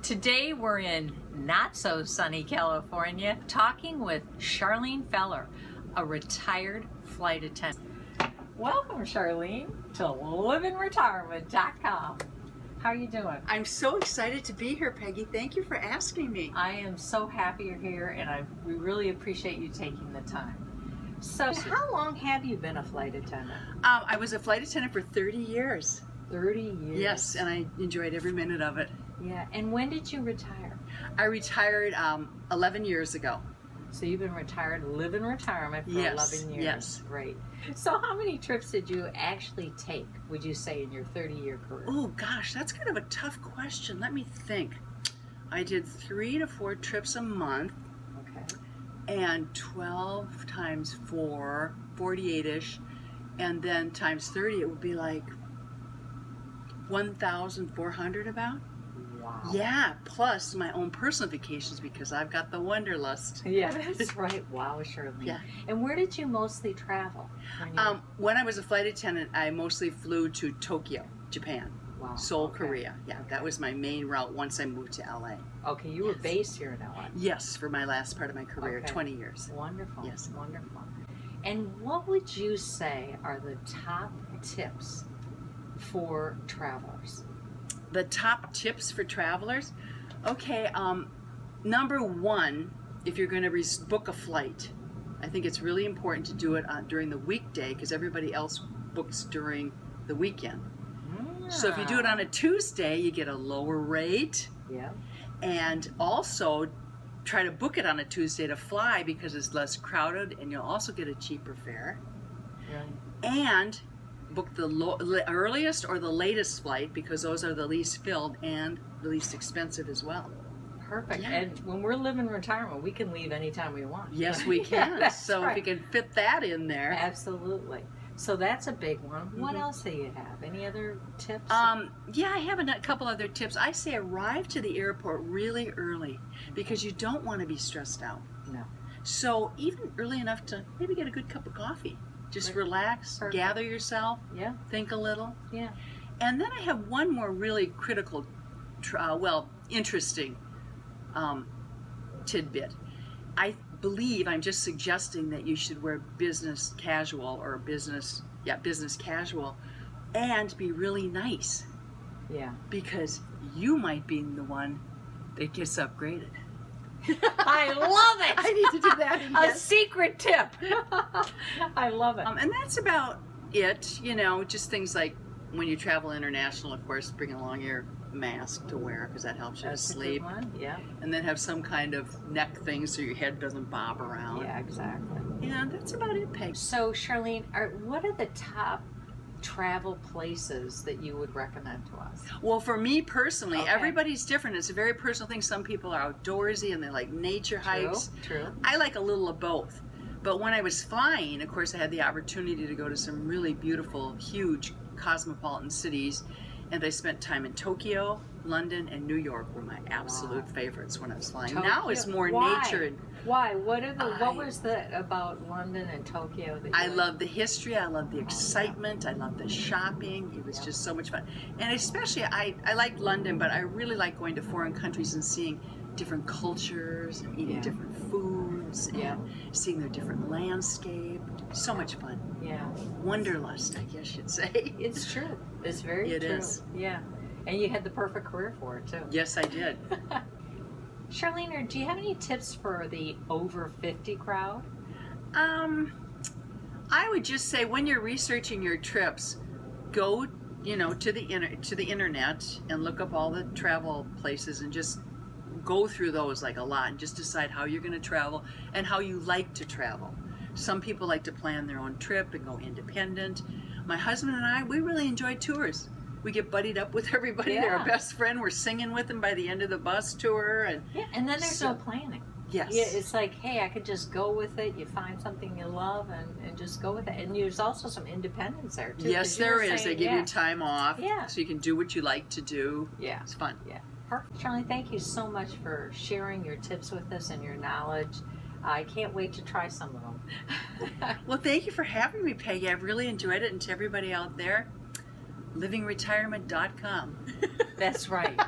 Today we're in not so sunny California talking with Charlene Feller, a retired flight attendant. Welcome, Charlene, to livinretirement.com. How are you doing? I'm so excited to be here, Peggy. Thank you for asking me. I am so happy you're here, and we really appreciate you taking the time. So, how long have you been a flight attendant? I was a flight attendant for 30 years. 30 years. Yes, and I enjoyed every minute of it. Yeah, and when did you retire? I retired 11 years ago. So you've been retired, live in retirement for 11 years. Yes. Great. So how many trips did you actually take, would you say, in your 30-year career? Oh, gosh, that's kind of a tough question. Let me think. I did 3 to 4 trips a month. Okay. And 12 times 4, 48-ish. And then times 30, it would be like 1,400 about. Wow. Yeah, plus my own personal vacations because I've got the wanderlust. Yeah, that's right. Wow, Shirley. Yeah. And where did you mostly travel? When I was a flight attendant, I mostly flew to Tokyo, Japan. Wow. Seoul, Okay. Korea. Yeah, that was my main route once I moved to LA. Okay, you were based here in LA. Yes, for my last part of my career, Okay. 20 years. Wonderful. Yes. Wonderful. And what would you say are the top tips for travelers? The top tips for travelers? Okay, number one, if you're going to book a flight, I think it's really important to do it during the weekday because everybody else books during the weekend. So if you do it on a Tuesday, you get a lower rate. Yeah. And also try to book it on a Tuesday to fly because it's less crowded and you'll also get a cheaper fare. Right. And book the earliest or the latest flight because those are the least filled and the least expensive as well. Perfect. Yeah. And when we're living retirement, we can leave anytime we want. Yes, we can. That's so right. if you can fit that in there. Absolutely. So that's a big one. What Mhm. else do you have? Any other tips? Yeah, I have a couple other tips. I say arrive to the airport really early because you don't want to be stressed out. No. So even early enough to maybe get a good cup of coffee. Just Right. relax, Perfect. gather yourself, Yeah. think a little. Yeah. And then I have one more really critical, interesting tidbit. I believe, I'm just suggesting that you should wear business casual or business casual and be really nice Yeah. because you might be the one that gets upgraded. I love it. I need to do that A again. secret tip. I love it. And that's about it, just things like when you travel international, of course, bring along your mask to wear because that helps you That's to a good sleep. one. Yeah. And then have some kind of neck thing so your head doesn't bob around. Yeah, exactly. And that's about it, Peg. So, Charlene, what are the top travel places that you would recommend to us? Well, for me personally, Okay. everybody's different. It's a very personal thing. Some people are outdoorsy and they like nature hikes. True. I like a little of both. But when I was flying, of course, I had the opportunity to go to some really beautiful, huge cosmopolitan cities. And I spent time in Tokyo, London, and New York were my absolute favorites when I was flying. Now it's more Why? nature. And Why? What was that about London and Tokyo that you I liked? love the history. I love the excitement. I love the shopping. It was just so much fun. And especially, I liked London, but I really like going to foreign countries and seeing different cultures and eating Yeah. different foods and Yeah. seeing their different landscape. So much fun. Yeah. Wanderlust, I guess you'd say. It's true. It's very It true. is. Yeah. And you had the perfect career for it, too. Yes, I did. Charlene, do you have any tips for the over 50 crowd? I would just say when you're researching your trips, go, to the internet and look up all the travel places and just go through those like a lot and just decide how you're going to travel and how you like to travel. Some people like to plan their own trip and go independent. My husband and I, we really enjoy tours. We get buddied up with everybody. Yeah. They're our best friend. We're singing with them by the end of the bus tour. And Yeah, and then there's So- no planning. yes. Yeah, it's like, hey, I could just go with it. You find something you love and just go with it. And there's also some independence there, too. Yes, 'cause you there were is. saying- They give yeah. you time off Yeah. so you can do what you like to do. Yeah. It's fun. Yeah. Perfect. Charlene, thank you so much for sharing your tips with us and your knowledge. I can't wait to try some of them. Well, thank you for having me, Peggy. I've really enjoyed it. And to everybody out there, livinretirement.com. That's right.